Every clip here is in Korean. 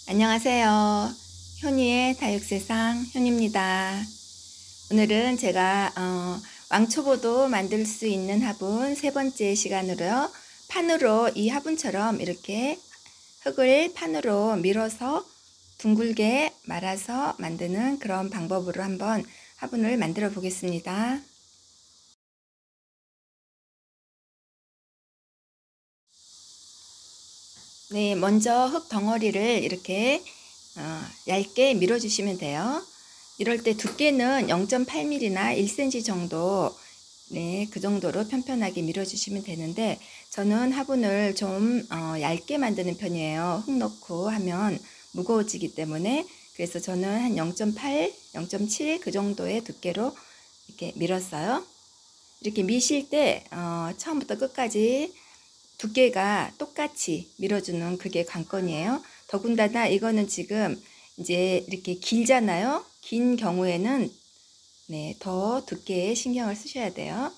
안녕하세요. 효니의 다육세상 효니입니다. 오늘은 제가 왕초보도 만들 수 있는 화분 세 번째 시간으로요. 판으로 이 화분처럼 이렇게 흙을 판으로 밀어서 둥글게 말아서 만드는 그런 방법으로 한번 화분을 만들어 보겠습니다. 네, 먼저 흙 덩어리를 이렇게 얇게 밀어주시면 돼요. 이럴 때 두께는 0.8mm나 1cm 정도, 네, 그 정도로 편편하게 밀어주시면 되는데, 저는 화분을 좀 얇게 만드는 편이에요. 흙 넣고 하면 무거워지기 때문에. 그래서 저는 한 0.8, 0.7 그 정도의 두께로 이렇게 밀었어요. 이렇게 미실 때 처음부터 끝까지 두께가 똑같이 밀어주는 그게 관건이에요. 더군다나 이거는 지금 이제 이렇게 길잖아요. 긴 경우에는 네, 더 두께에 신경을 쓰셔야 돼요.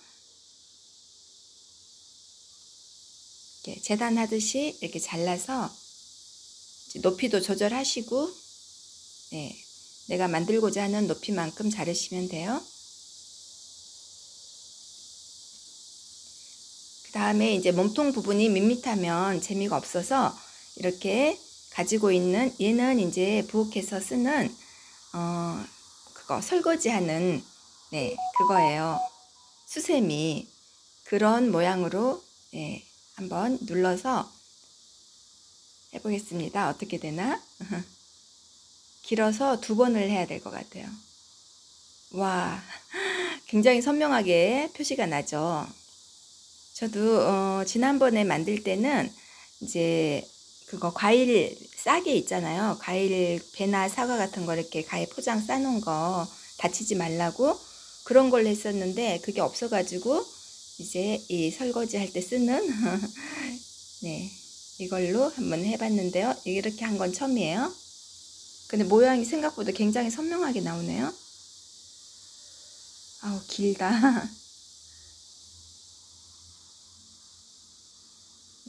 이렇게 재단하듯이 이렇게 잘라서 높이도 조절하시고 네, 내가 만들고자 하는 높이만큼 자르시면 돼요. 그 다음에 이제 몸통 부분이 밋밋하면 재미가 없어서 이렇게 가지고 있는 얘는 이제 부엌에서 쓰는 그거 설거지하는 네 그거예요. 수세미 그런 모양으로 네, 한번 눌러서 해보겠습니다. 어떻게 되나? 길어서 2번을 해야 될 것 같아요. 와, 굉장히 선명하게 표시가 나죠. 저도 지난번에 만들 때는 이제 그거 과일 싸게 있잖아요. 과일 배나 사과 같은 거 이렇게 과일 포장 싸놓은 거 다치지 말라고 그런 걸로 했었는데 그게 없어가지고 이제 이 설거지 할 때 쓰는 네 이걸로 한번 해봤는데요. 이렇게 한 건 처음이에요. 근데 모양이 생각보다 굉장히 선명하게 나오네요. 아우 길다.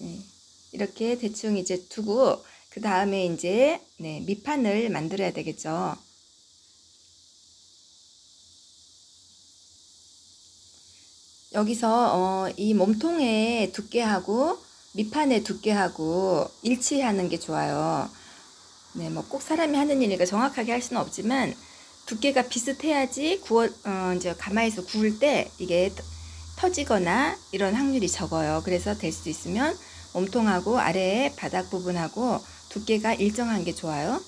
네, 이렇게 대충 이제 두고 그 다음에 이제 네, 밑판을 만들어야 되겠죠. 여기서 이 몸통의 두께하고 밑판의 두께하고 일치하는 게 좋아요. 네, 뭐 꼭 사람이 하는 일이니까 정확하게 할 수는 없지만 두께가 비슷해야지 이제 가마에서 구울 때 이게 터지거나 이런 확률이 적어요. 그래서 될 수 있으면 몸통하고 아래의 바닥 부분하고 두께가 일정한 게 좋아요.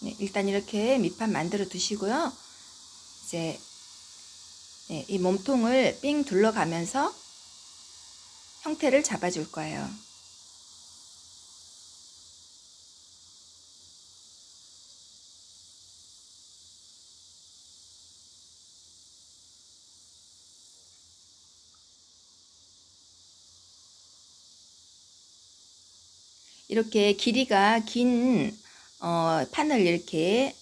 네, 일단 이렇게 밑판 만들어 두시고요. 이제 네, 이 몸통을 삥 둘러가면서 형태를 잡아줄 거예요. 이렇게 길이가 긴 판을 이렇게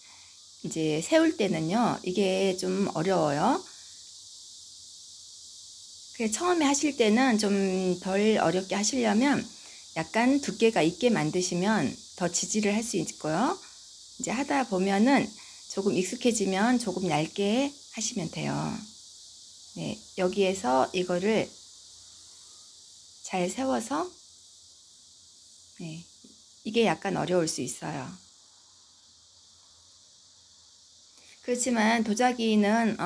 이제 세울 때는요, 이게 좀 어려워요. 그래서 처음에 하실 때는 좀 덜 어렵게 하시려면 약간 두께가 있게 만드시면 더 지지를 할 수 있고요. 이제 하다 보면은 조금 익숙해지면 조금 얇게 하시면 돼요. 네, 여기에서 이거를 잘 세워서 네, 이게 약간 어려울 수 있어요. 그렇지만 도자기는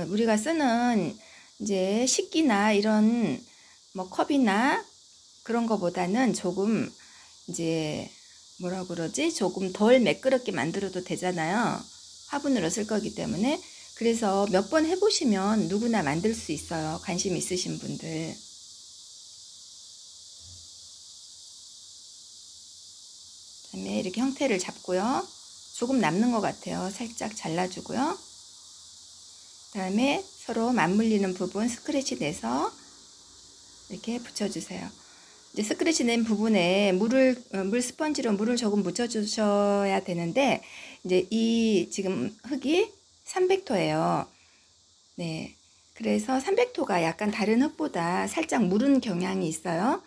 우리가 쓰는 이제 식기나 이런 뭐 컵이나 그런 거보다는 조금 이제 뭐라 그러지? 조금 덜 매끄럽게 만들어도 되잖아요. 화분으로 쓸 거기 때문에. 그래서 몇 번 해보시면 누구나 만들 수 있어요. 관심 있으신 분들. 그다음에 이렇게 형태를 잡고요. 조금 남는 것 같아요. 살짝 잘라주고요. 그 다음에 서로 맞물리는 부분 스크래치 내서 이렇게 붙여주세요. 이제 스크래치 낸 부분에 물 스펀지로 물을 조금 묻혀주셔야 되는데, 이제 이 지금 흙이 300토예요. 네. 그래서 300토가 약간 다른 흙보다 살짝 무른 경향이 있어요.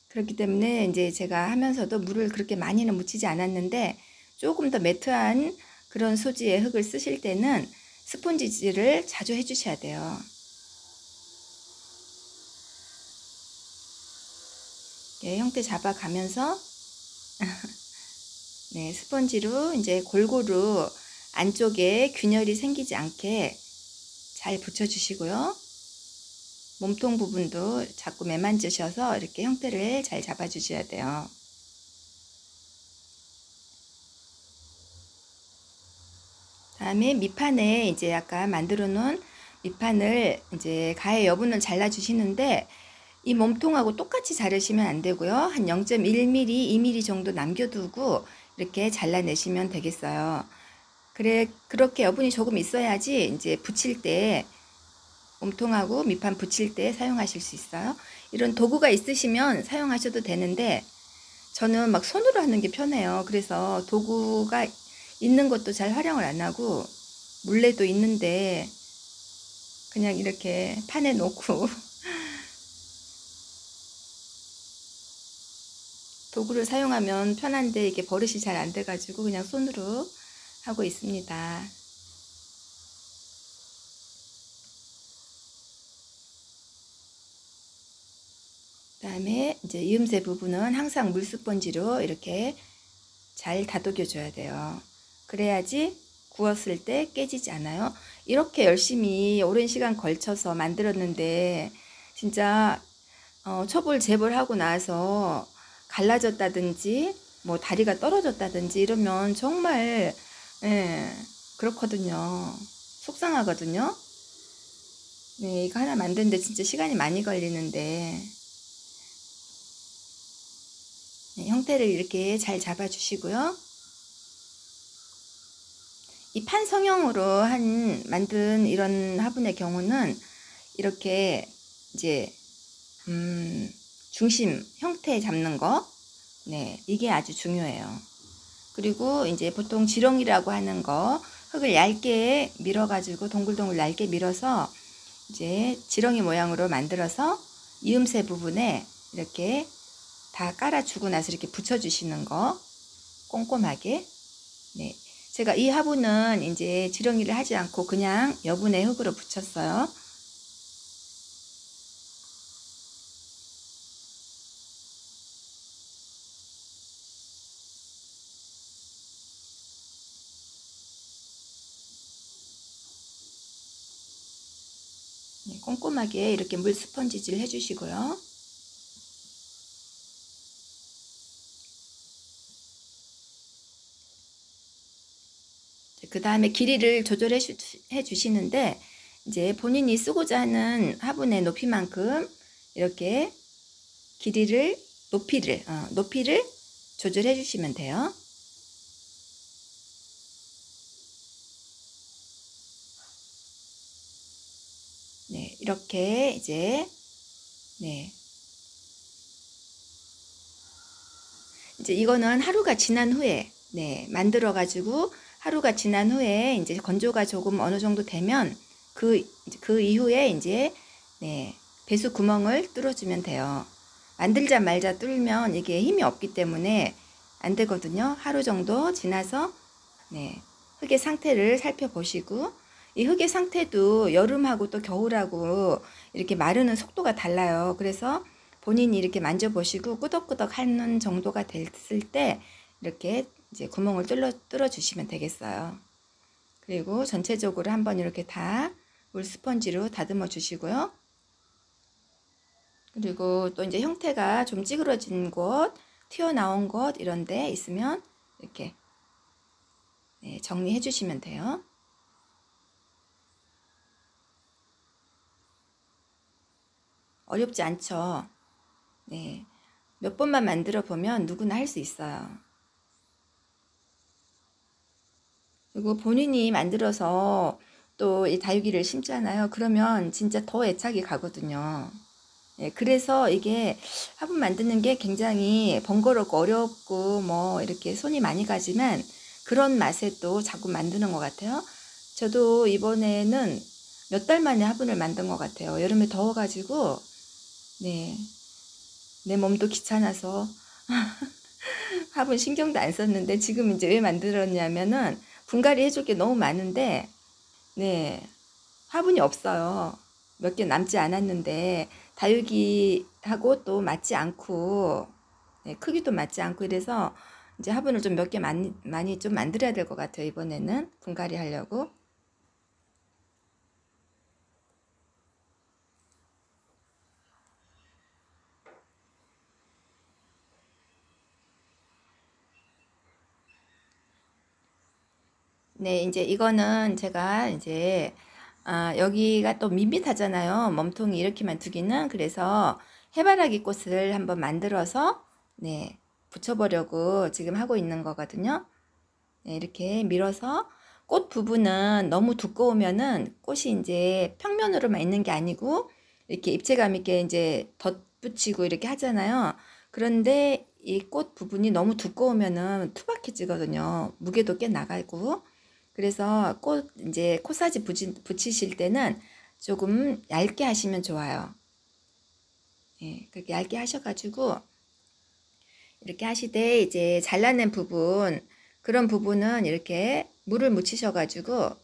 그렇기 때문에 이제 제가 하면서도 물을 그렇게 많이는 묻히지 않았는데 조금 더 매트한 그런 소지의 흙을 쓰실 때는 스폰지질을 자주 해주셔야 돼요. 네, 형태 잡아가면서 네, 스펀지로 이제 골고루 안쪽에 균열이 생기지 않게 잘 붙여주시고요. 몸통 부분도 자꾸 매만지셔서 이렇게 형태를 잘 잡아주셔야 돼요. 다음에 밑판에 이제 아까 만들어 놓은 밑판을 이제 가해 여분을 잘라 주시는데 이 몸통하고 똑같이 자르시면 안 되고요. 한 0.1mm, 2mm 정도 남겨두고 이렇게 잘라내시면 되겠어요. 그렇게 여분이 조금 있어야지 이제 붙일 때 몸통하고 밑판 붙일 때 사용하실 수 있어요. 이런 도구가 있으시면 사용하셔도 되는데 저는 막 손으로 하는 게 편해요. 그래서 도구가 있는 것도 잘 활용을 안 하고 물레도 있는데 그냥 이렇게 판에 놓고 도구를 사용하면 편한데 이게 버릇이 잘 안 돼가지고 그냥 손으로 하고 있습니다. 그다음에 이제 이음새 부분은 항상 물스펀지로 이렇게 잘 다독여 줘야 돼요. 그래야지 구웠을 때 깨지지 않아요. 이렇게 열심히 오랜 시간 걸쳐서 만들었는데 진짜 초벌 재벌하고 나서 갈라졌다든지 뭐 다리가 떨어졌다든지 이러면 정말 그렇거든요. 속상하거든요. 네, 이거 하나 만드는데 진짜 시간이 많이 걸리는데 네, 형태를 이렇게 잘 잡아주시고요. 이 판 성형으로 만든 이런 화분의 경우는 이렇게 이제 중심 형태 잡는 거, 네, 이게 아주 중요해요. 그리고 이제 보통 지렁이라고 하는 거 흙을 얇게 밀어가지고 동글동글 얇게 밀어서 이제 지렁이 모양으로 만들어서 이음새 부분에 이렇게 다 깔아주고 나서 이렇게 붙여주시는 거 꼼꼼하게. 네, 제가 이 화분은 이제 지렁이를 하지 않고 그냥 여분의 흙으로 붙였어요. 네, 꼼꼼하게 이렇게 물 스펀지질 해주시고요. 그 다음에 길이를 조절해 주시는데 이제 본인이 쓰고자 하는 화분의 높이만큼 이렇게 높이를 조절해 주시면 돼요. 네, 이렇게 이제 이제 이거는 하루가 지난 후에 만들어 가지고 하루가 지난 후에 이제 건조가 조금 어느 정도 되면 그 이후에 이제 배수 구멍을 뚫어주면 돼요. 만들자 말자 뚫으면 이게 힘이 없기 때문에 안 되거든요. 하루 정도 지나서 흙의 상태를 살펴보시고 이 흙의 상태도 여름하고 또 겨울하고 이렇게 마르는 속도가 달라요. 그래서 본인이 이렇게 만져보시고 끄덕끄덕 하는 정도가 됐을 때 이렇게 이제 구멍을 뚫어 주시면 되겠어요. 그리고 전체적으로 한번 이렇게 다 물 스펀지로 다듬어 주시고요. 그리고 또 이제 형태가 좀 찌그러진 곳, 튀어나온 곳 이런 데 있으면 이렇게 정리해 주시면 돼요. 어렵지 않죠? 네. 몇 번만 만들어 보면 누구나 할 수 있어요. 그리고 본인이 만들어서 또 이 다육이를 심잖아요. 그러면 진짜 더 애착이 가거든요. 그래서 이게 화분 만드는 게 굉장히 번거롭고 어렵고 뭐 이렇게 손이 많이 가지만 그런 맛에 또 자꾸 만드는 것 같아요. 저도 이번에는 몇 달 만에 화분을 만든 것 같아요. 여름에 더워가지고, 네, 내 몸도 귀찮아서 화분 신경도 안 썼는데 지금 이제 왜 만들었냐면은 분갈이 해줄 게 너무 많은데, 네, 화분이 없어요. 몇 개 남지 않았는데 다육이하고 또 맞지 않고, 네, 크기도 맞지 않고 이래서 이제 화분을 좀 몇 개 많이 좀 만들어야 될 것 같아요. 이번에는 분갈이 하려고. 네, 이제 이거는 제가 이제 여기가 또 밋밋하잖아요. 몸통이 이렇게만 두기는. 그래서 해바라기 꽃을 한번 만들어서 네, 붙여보려고 지금 하고 있는 거거든요. 네, 이렇게 밀어서 꽃 부분은 너무 두꺼우면은 꽃이 이제 평면으로만 있는 게 아니고 이렇게 입체감 있게 이제 덧붙이고 이렇게 하잖아요. 그런데 이 꽃 부분이 너무 두꺼우면은 투박해지거든요. 무게도 꽤 나가고. 그래서 꽃 이제 코사지 붙이실 때는 조금 얇게 하시면 좋아요. 예, 그렇게 얇게 하셔가지고 이렇게 하시되 이제 잘라낸 부분 그런 부분은 이렇게 물을 묻히셔가지고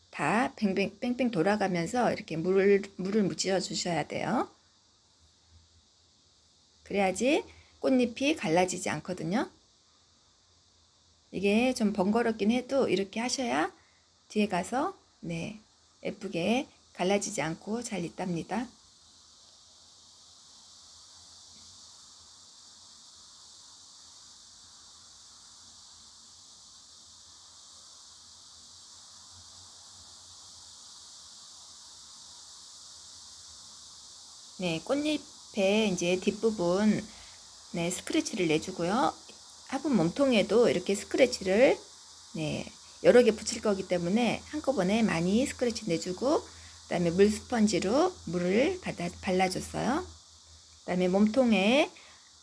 다 뺑뺑 돌아가면서 이렇게 물을 묻혀 주셔야 돼요. 그래야지 꽃잎이 갈라지지 않거든요. 이게 좀 번거롭긴 해도 이렇게 하셔야 뒤에 가서 네, 예쁘게 갈라지지 않고 잘 있답니다. 네, 꽃잎의 이제 뒷부분 네, 스크래치를 내주고요. 화분 몸통에도 이렇게 스크래치를 네, 여러 개 붙일 거기 때문에 한꺼번에 많이 스크래치 내주고 그다음에 물 스펀지로 물을 발라줬어요. 그다음에 몸통에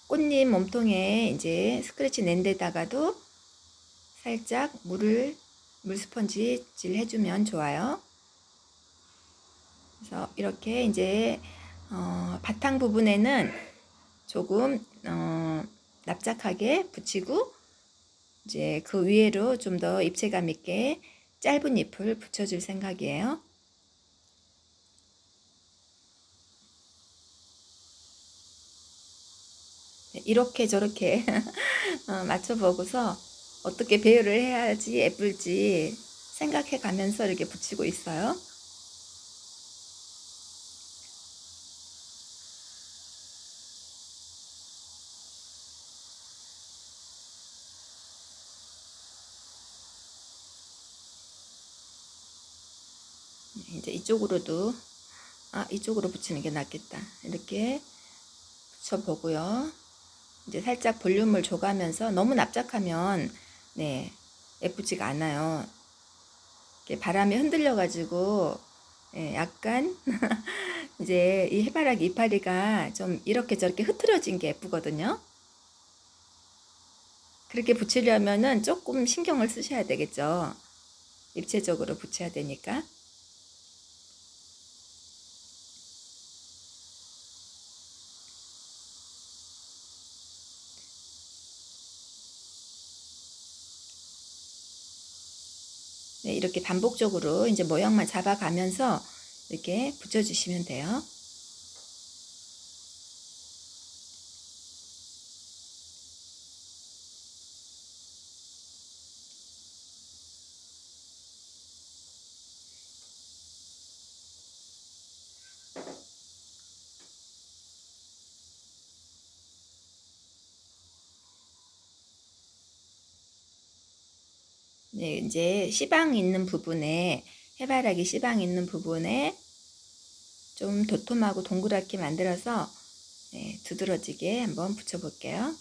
꽃잎 몸통에 이제 스크래치 낸 데다가도 살짝 물 스펀지질 해주면 좋아요. 그래서 이렇게 이제 바탕 부분에는 조금 납작하게 붙이고 이제 그 위에로 좀 더 입체감 있게 짧은 잎을 붙여줄 생각이에요. 이렇게 저렇게 맞춰보고서 어떻게 배열을 해야지 예쁠지 생각해 가면서 이렇게 붙이고 있어요. 이제 이쪽으로도 이쪽으로 붙이는 게 낫겠다. 이렇게 붙여보고요. 이제 살짝 볼륨을 줘가면서 너무 납작하면 네, 예쁘지가 않아요. 이렇게 바람에 흔들려 가지고 예, 약간 이제 이 해바라기 이파리가 좀 이렇게 저렇게 흐트러진 게 예쁘거든요. 그렇게 붙이려면은 조금 신경을 쓰셔야 되겠죠. 입체적으로 붙여야 되니까. 네, 이렇게 반복적으로 이제 모양만 잡아가면서 이렇게 붙여주시면 돼요. 네, 이제 씨방 있는 부분에 해바라기 씨방 있는 부분에 좀 도톰하고 동그랗게 만들어서 네, 두드러지게 한번 붙여볼게요.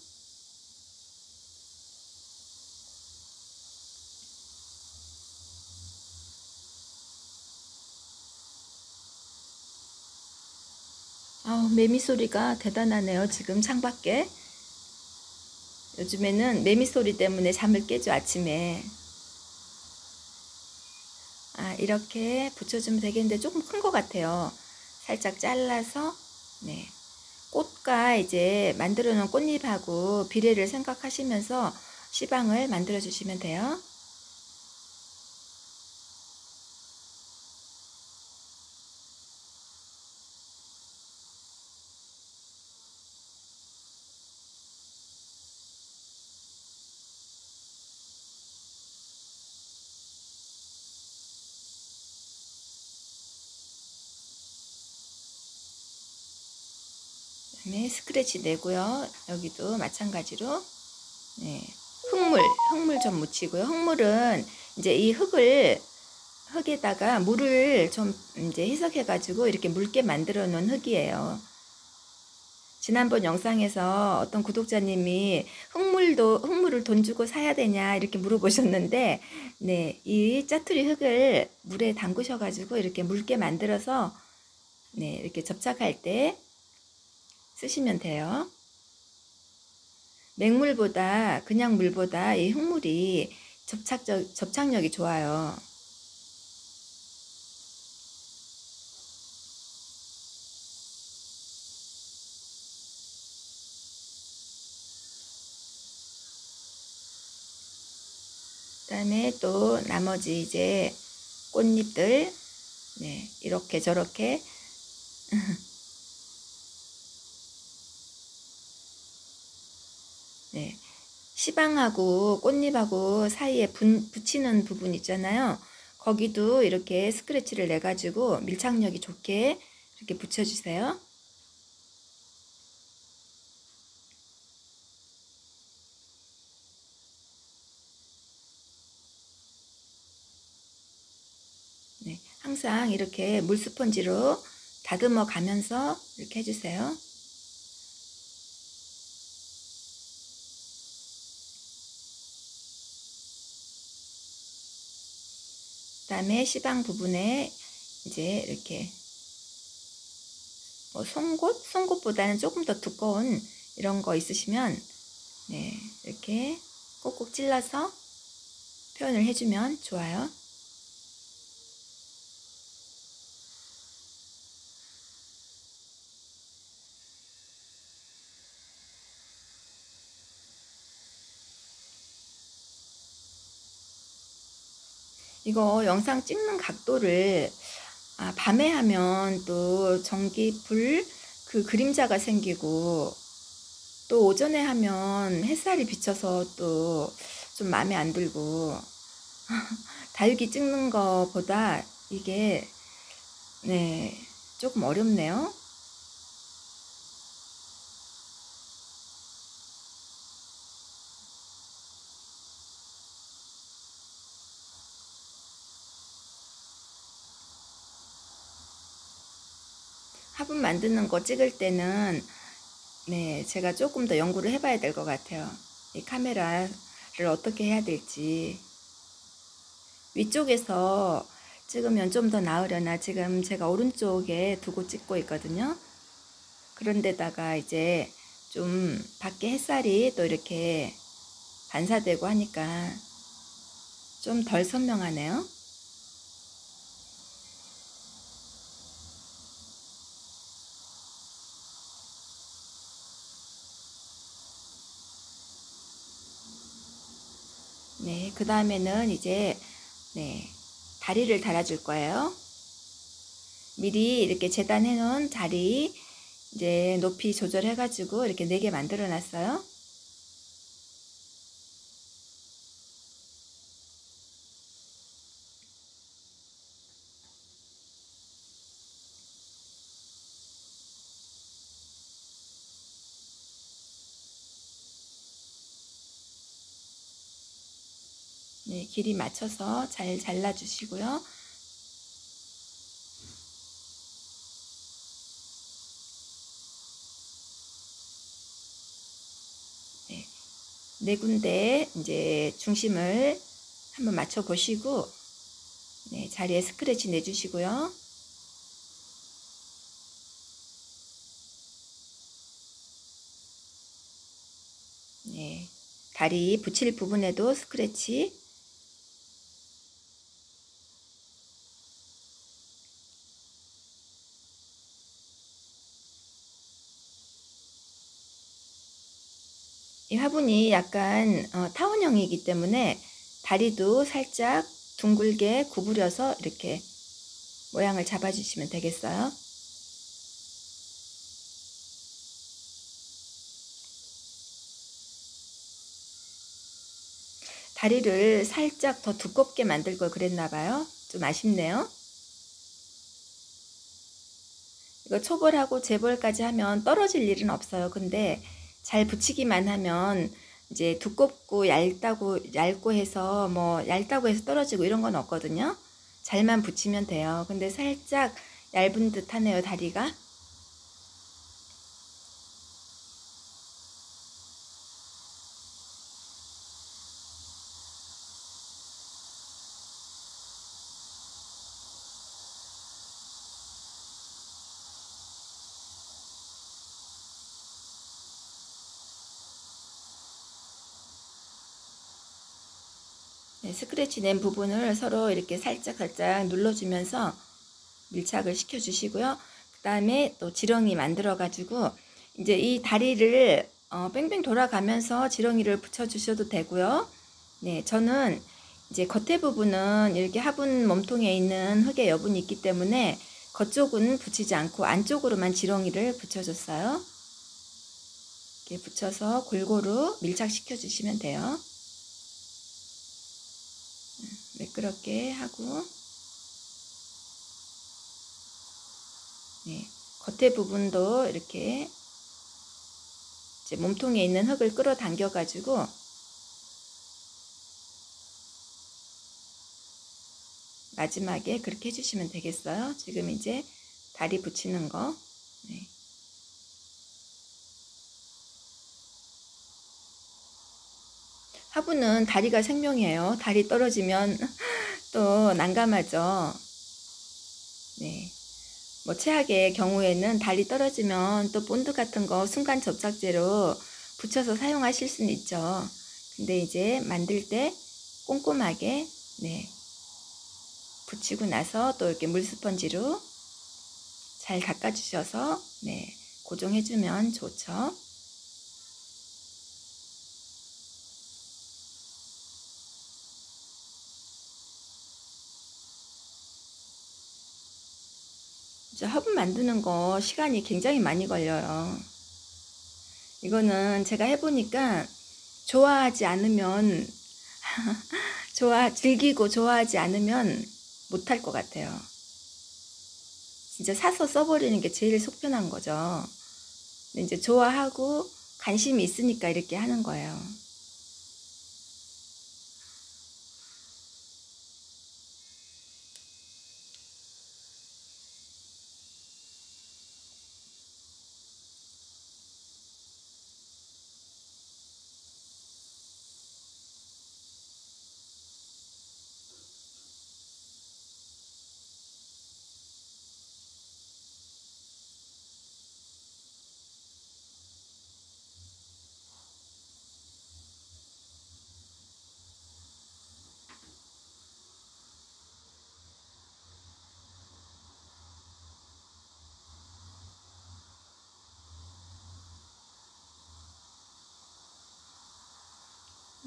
매미 소리가 대단하네요. 지금 창밖에. 요즘에는 매미 소리 때문에 잠을 깨죠, 아침에. 이렇게 붙여주면 되겠는데 조금 큰 것 같아요. 살짝 잘라서 네, 꽃과 이제 만들어 놓은 꽃잎하고 비례를 생각하시면서 시방을 만들어 주시면 돼요. 그다음에 스크래치 내고요. 여기도 마찬가지로 네, 흙물 좀 묻히고요. 흙물은 이제 이 흙에다가 물을 좀 이제 희석해 가지고 이렇게 묽게 만들어 놓은 흙이에요. 지난번 영상에서 어떤 구독자님이 흙물을 돈 주고 사야 되냐 이렇게 물어보셨는데, 네, 이 짜투리 흙을 물에 담그셔 가지고 이렇게 묽게 만들어서 네, 이렇게 접착할 때 쓰시면 돼요. 맹물보다 그냥 물보다 이 흙물이 접착력이 좋아요. 그다음에 또 나머지 이제 꽃잎들 네, 이렇게 저렇게 네, 시방하고 꽃잎하고 사이에 붙이는 부분 있잖아요. 거기도 이렇게 스크래치를 내 가지고 밀착력이 좋게 이렇게 붙여주세요. 네, 항상 이렇게 물스펀지로 다듬어 가면서 이렇게 해주세요. 그 다음에 시방 부분에 이제 이렇게 뭐 송곳보다는 조금 더 두꺼운 이런 거 있으시면 네, 이렇게 꼭꼭 찔러서 표현을 해주면 좋아요. 이거 영상 찍는 각도를 밤에 하면 또 전기불 그 그림자가 생기고, 또 오전에 하면 햇살이 비쳐서 또 좀 마음에 안 들고 다육이 찍는 거보다 이게 네, 조금 어렵네요. 화분 만드는 거 찍을 때는 네, 제가 조금 더 연구를 해봐야 될 것 같아요. 이 카메라를 어떻게 해야 될지. 위쪽에서 찍으면 좀 더 나으려나 지금 제가 오른쪽에 두고 찍고 있거든요. 그런데다가 이제 좀 밖에 햇살이 또 이렇게 반사되고 하니까 좀 덜 선명하네요. 네, 그 다음에는 이제 네, 다리를 달아줄 거예요. 미리 이렇게 재단해 놓은 다리 이제 높이 조절해 가지고 이렇게 4개 만들어 놨어요. 네, 길이 맞춰서 잘 잘라 주시고요. 네, 4군데 이제 중심을 한번 맞춰 보시고 네, 자리에 스크래치 내 주시고요. 네, 다리 붙일 부분에도 스크래치. 이 화분이 약간 타원형이기 때문에 다리도 살짝 둥글게 구부려서 이렇게 모양을 잡아주시면 되겠어요. 다리를 살짝 더 두껍게 만들 걸 그랬나봐요. 좀 아쉽네요. 이거 초벌하고 재벌까지 하면 떨어질 일은 없어요. 근데 잘 붙이기만 하면 이제 두껍고 얇고 해서 뭐 얇다고 해서 떨어지고 이런 건 없거든요. 잘만 붙이면 돼요. 근데 살짝 얇은 듯 하네요, 다리가. 네, 스크래치 낸 부분을 서로 이렇게 살짝 눌러주면서 밀착을 시켜 주시고요. 그 다음에 또 지렁이 만들어 가지고 이제 이 다리를 뺑뺑 돌아가면서 지렁이를 붙여 주셔도 되고요. 네, 저는 이제 겉에 부분은 이렇게 화분 몸통에 있는 흙의 여분이 있기 때문에 겉쪽은 붙이지 않고 안쪽으로만 지렁이를 붙여줬어요. 이렇게 붙여서 골고루 밀착시켜 주시면 돼요. 매끄럽게 하고, 네, 겉에 부분도 이렇게 이제 몸통에 있는 흙을 끌어당겨 가지고 마지막에 그렇게 해주시면 되겠어요. 지금 이제 다리 붙이는 거. 네. 화분은 다리가 생명이에요. 다리 떨어지면 또 난감하죠. 네. 뭐 최악의 경우에는 다리 떨어지면 또 본드 같은 거 순간 접착제로 붙여서 사용하실 수는 있죠. 근데 이제 만들 때 꼼꼼하게 네, 붙이고 나서 또 이렇게 물 스펀지로 잘 닦아주셔서 네, 고정해주면 좋죠. 화분 만드는 거 시간이 굉장히 많이 걸려요. 이거는 제가 해보니까 좋아하지 않으면 즐기고 좋아하지 않으면 못할 것 같아요. 진짜 사서 써버리는 게 제일 속편한 거죠. 근데 이제 좋아하고 관심이 있으니까 이렇게 하는 거예요.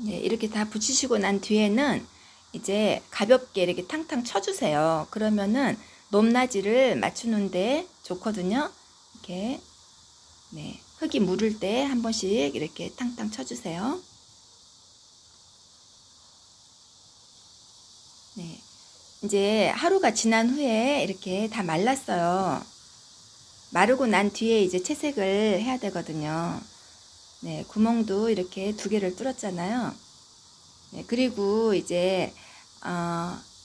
네, 이렇게 다 붙이시고 난 뒤에는 이제 가볍게 이렇게 탕탕 쳐주세요. 그러면은 높낮이를 맞추는데 좋거든요. 이렇게 네, 흙이 무를 때 한 번씩 이렇게 탕탕 쳐주세요. 네, 이제 하루가 지난 후에 이렇게 다 말랐어요. 마르고 난 뒤에 이제 채색을 해야 되거든요. 네, 구멍도 이렇게 2개를 뚫었잖아요. 네, 그리고 이제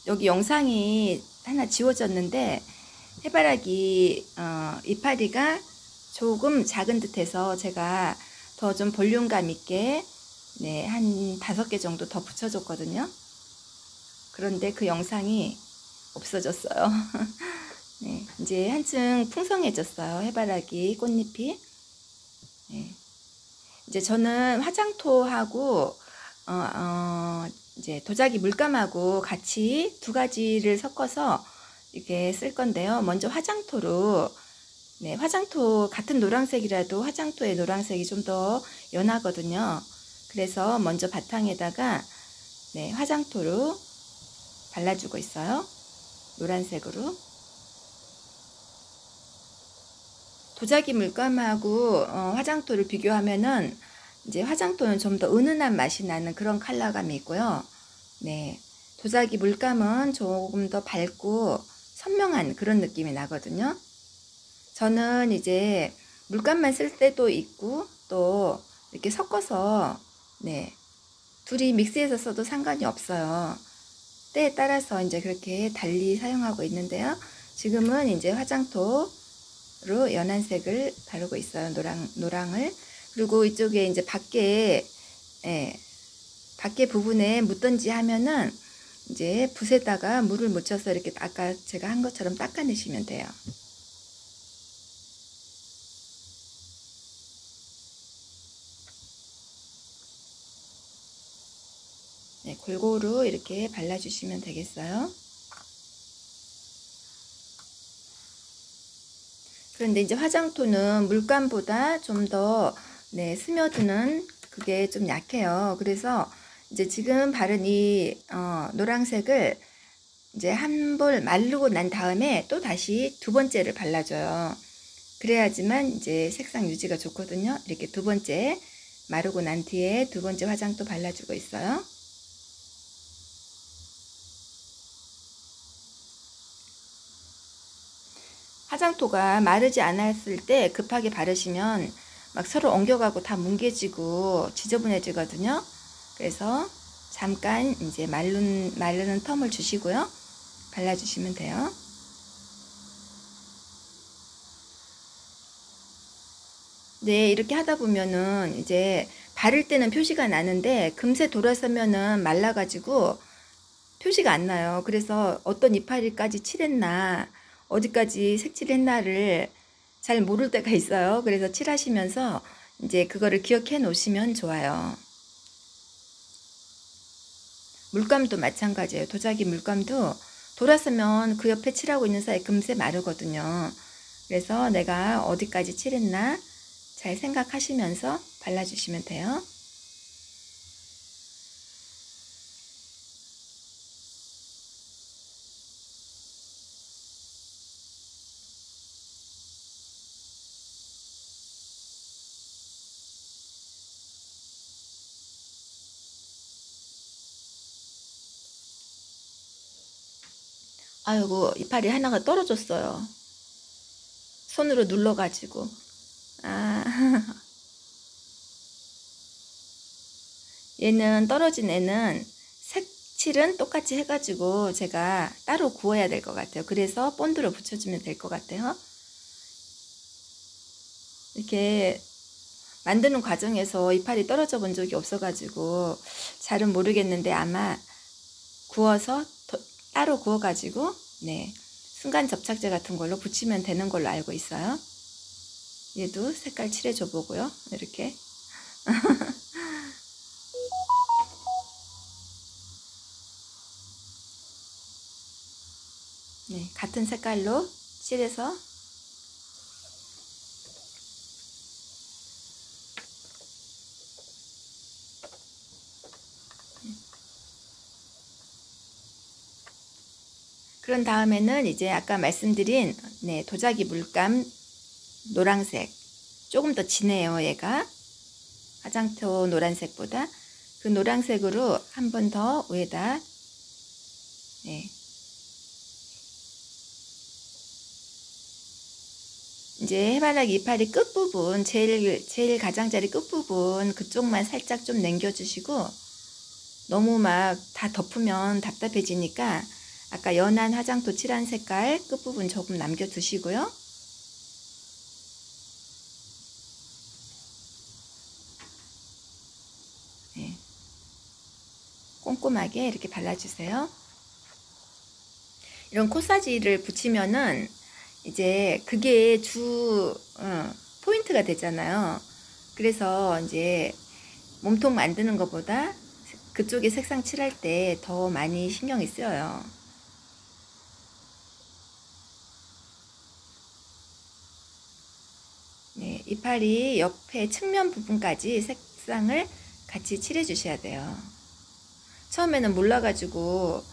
여기 영상이 하나 지워졌는데 해바라기 이파리가 조금 작은 듯해서 제가 더 좀 볼륨감 있게 네, 한 5개 정도 더 붙여줬거든요. 그런데 그 영상이 없어졌어요. 네, 이제 한층 풍성해졌어요. 해바라기 꽃잎이. 네. 이제 저는 화장토하고 이제 도자기 물감하고 같이 2가지를 섞어서 이렇게 쓸 건데요. 먼저 화장토로 네, 화장토 같은 노란색이라도 화장토의 노란색이 좀 더 연하거든요. 그래서 먼저 바탕에다가 네, 화장토로 발라주고 있어요. 노란색으로. 도자기 물감하고 화장토를 비교하면은 이제 화장토는 좀 더 은은한 맛이 나는 그런 컬러감이 있고요. 네, 도자기 물감은 조금 더 밝고 선명한 그런 느낌이 나거든요. 저는 이제 물감만 쓸 때도 있고 또 이렇게 섞어서 네, 둘이 믹스해서 써도 상관이 없어요. 때에 따라서 이제 그렇게 달리 사용하고 있는데요. 지금은 이제 화장토로 연한 색을 바르고 있어요. 노랑을. 그리고 이쪽에 이제 밖에, 예, 밖에 부분에 묻던지 하면은 이제 붓에다가 물을 묻혀서 이렇게 아까 제가 한 것처럼 닦아내시면 돼요. 네, 골고루 이렇게 발라주시면 되겠어요. 그런데 이제 화장토는 물감보다 좀 더 네, 스며드는 그게 좀 약해요. 그래서 이제 지금 바른 이 노란색을 이제 한 볼 마르고 난 다음에 또 다시 두 번째를 발라줘요. 그래야지만 이제 색상 유지가 좋거든요. 이렇게 두 번째 마르고 난 뒤에 두 번째 화장토 발라주고 있어요. 화장토가 마르지 않았을 때 급하게 바르시면 막 서로 엉겨가고 다 뭉개지고 지저분해지거든요. 그래서 잠깐 이제 마르는 텀을 주시고요. 발라주시면 돼요. 네, 이렇게 하다 보면은 이제 바를 때는 표시가 나는데 금세 돌아서면은 말라가지고 표시가 안 나요. 그래서 어떤 이파리까지 칠했나, 어디까지 색칠했나를 잘 모를 때가 있어요. 그래서 칠하시면서 이제 그거를 기억해 놓으시면 좋아요. 물감도 마찬가지예요. 도자기 물감도 돌아서면 그 옆에 칠하고 있는 사이에 금세 마르거든요. 그래서 내가 어디까지 칠했나 잘 생각하시면서 발라주시면 돼요. 아이고, 이파리 하나가 떨어졌어요. 손으로 눌러가지고. 아, 얘는 떨어진 애는 색칠은 똑같이 해가지고 제가 따로 구워야 될 것 같아요. 그래서 본드로 붙여주면 될 것 같아요. 이렇게 만드는 과정에서 이파리 떨어져 본 적이 없어가지고 잘은 모르겠는데 아마 구워서 따로 구워가지고 네, 순간 접착제 같은 걸로 붙이면 되는 걸로 알고 있어요. 얘도 색깔 칠해줘 보고요. 이렇게. 네, 같은 색깔로 칠해서 그런 다음에는 이제 아까 말씀드린 네, 도자기 물감 노란색 조금 더 진해요. 얘가 화장토 노란색보다 그 노란색으로 한 번 더 위에다 네. 이제 해바라기 이파리 끝부분 제일 가장자리 끝부분 그쪽만 살짝 좀 남겨주시고 너무 막 다 덮으면 답답해지니까 아까 연한 화장토 칠한 색깔 끝부분 조금 남겨두시고요. 네. 꼼꼼하게 이렇게 발라주세요. 이런 코사지를 붙이면은 이제 그게 포인트가 되잖아요. 그래서 이제 몸통 만드는 것보다 그쪽에 색상 칠할 때 더 많이 신경이 쓰여요. 이파리 옆에 측면 부분까지 색상을 같이 칠해 주셔야 돼요. 처음에는 몰라가지고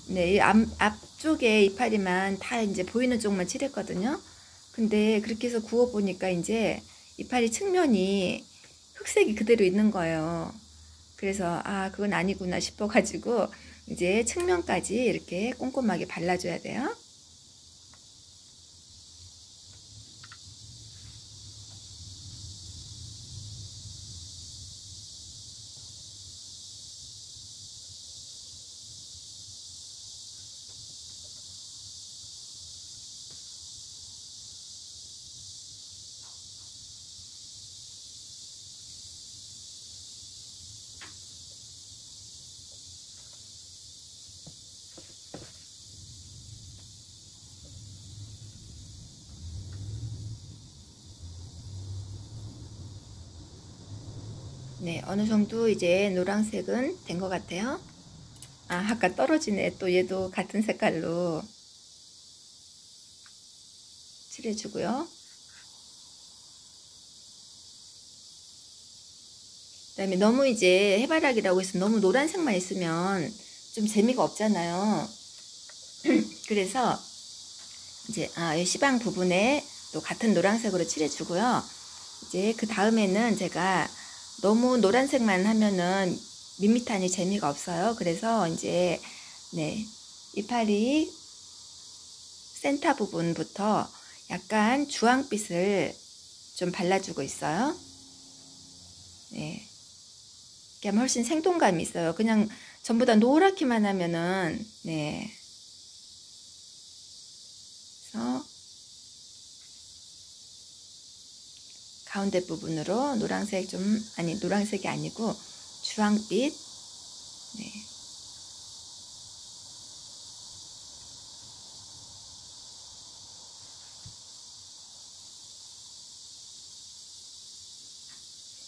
네, 이 앞쪽에 이파리만 다 이제 보이는 쪽만 칠했거든요. 근데 그렇게 해서 구워 보니까 이제 이파리 측면이 흑색이 그대로 있는 거예요. 그래서 아, 그건 아니구나 싶어 가지고 이제 측면까지 이렇게 꼼꼼하게 발라줘야 돼요. 네, 어느 정도 이제 노란색은 된 것 같아요. 아, 아까 떨어지네. 또 얘도 같은 색깔로 칠해주고요. 그 다음에 너무 이제 해바라기라고 해서 너무 노란색만 있으면 좀 재미가 없잖아요. 그래서 이제 이 시방 부분에 또 같은 노란색으로 칠해주고요. 이제 그 다음에는 제가 너무 노란색만 하면은 밋밋하니 재미가 없어요. 그래서 이제 네, 이파리 센터 부분부터 약간 주황빛을 좀 발라주고 있어요. 네, 이렇게 하면 훨씬 생동감이 있어요. 그냥 전부 다 노랗게만 하면은 네, 그래서 가운데 부분으로 노란색 노란색이 아니고 주황빛. 네.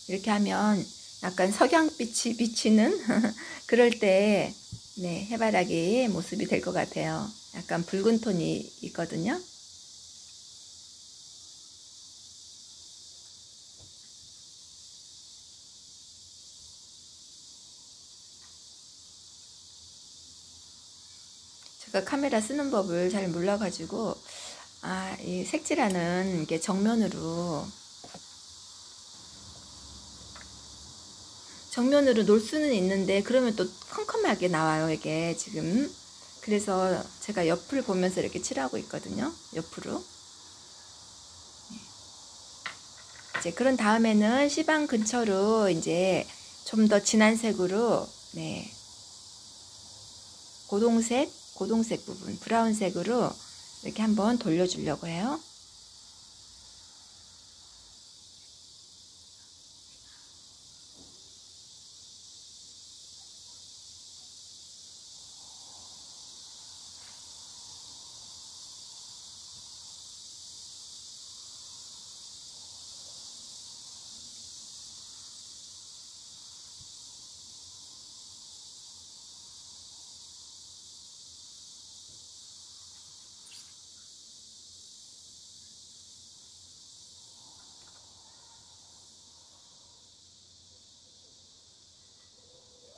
이렇게 하면 약간 석양빛이 비치는 그럴 때 네, 해바라기 모습이 될 것 같아요. 약간 붉은 톤이 있거든요. 제가 카메라 쓰는 법을 잘 몰라가지고 이 색칠하는 게 정면으로 놓을 수는 있는데 그러면 또 컴컴하게 나와요, 이게 지금. 그래서 제가 옆을 보면서 이렇게 칠하고 있거든요. 옆으로. 이제 그런 다음에는 시방 근처로 이제 좀 더 진한 색으로 네, 고동색 부분, 브라운색으로 이렇게 한번 돌려주려고 해요.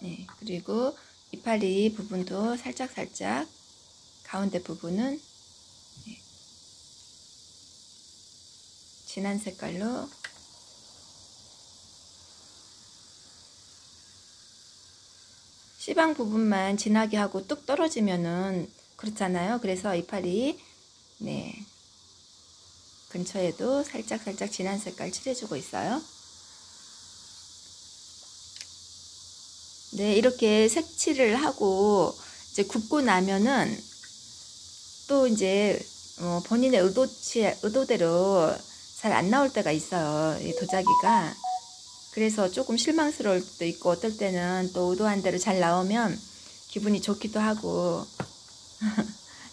네, 그리고 이파리 부분도 살짝 가운데 부분은 네, 진한 색깔로 시방 부분만 진하게 하고 뚝 떨어지면은 그렇잖아요. 그래서 이파리 네, 근처에도 살짝 진한 색깔 칠해주고 있어요. 네, 이렇게 색칠을 하고 이제 굽고 나면은 또 이제 본인의 의도대로 잘 안 나올 때가 있어요. 이 도자기가. 그래서 조금 실망스러울 때도 있고 어떨 때는 또 의도한 대로 잘 나오면 기분이 좋기도 하고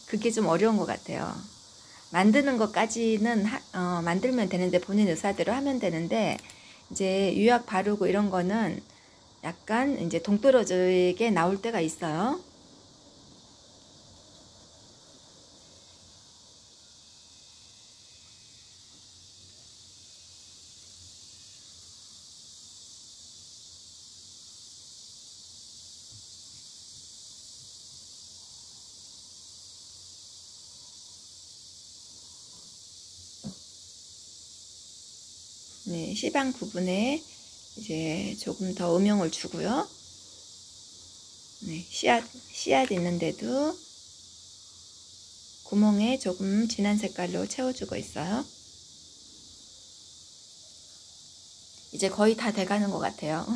그게 좀 어려운 것 같아요. 만드는 것까지는 만들면 되는데 본인 의사대로 하면 되는데 이제 유약 바르고 이런 거는 약간 이제 동떨어지게 나올 때가 있어요. 네, C방 부분에 이제 조금 더 음영을 주고요. 네, 씨앗 있는데도 구멍에 조금 진한 색깔로 채워주고 있어요. 이제 거의 다 돼가는 것 같아요.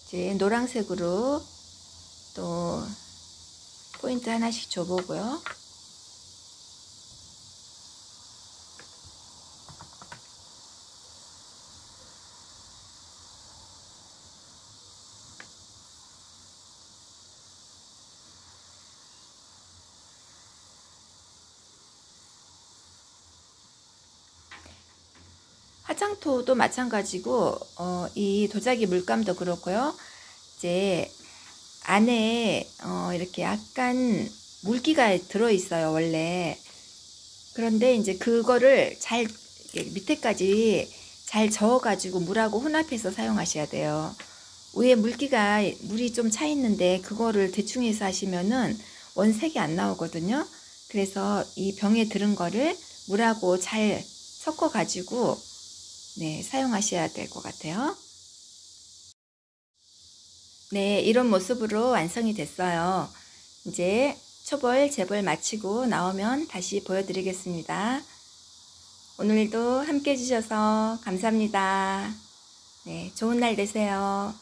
이제 노란색으로 또 포인트 하나씩 줘보고요. 화장토도 마찬가지고 이 도자기 물감도 그렇고요. 이제 안에 이렇게 약간 물기가 들어있어요, 원래. 그런데 이제 그거를 잘 밑에까지 잘 저어가지고 물하고 혼합해서 사용하셔야 돼요. 위에 물이 좀 차 있는데 그거를 대충 해서 하시면은 원색이 안 나오거든요. 그래서 이 병에 들은 거를 물하고 잘 섞어 가지고 네, 사용하셔야 될 것 같아요. 네, 이런 모습으로 완성이 됐어요. 이제 초벌, 재벌 마치고 나오면 다시 보여드리겠습니다. 오늘도 함께 해주셔서 감사합니다. 네, 좋은 날 되세요.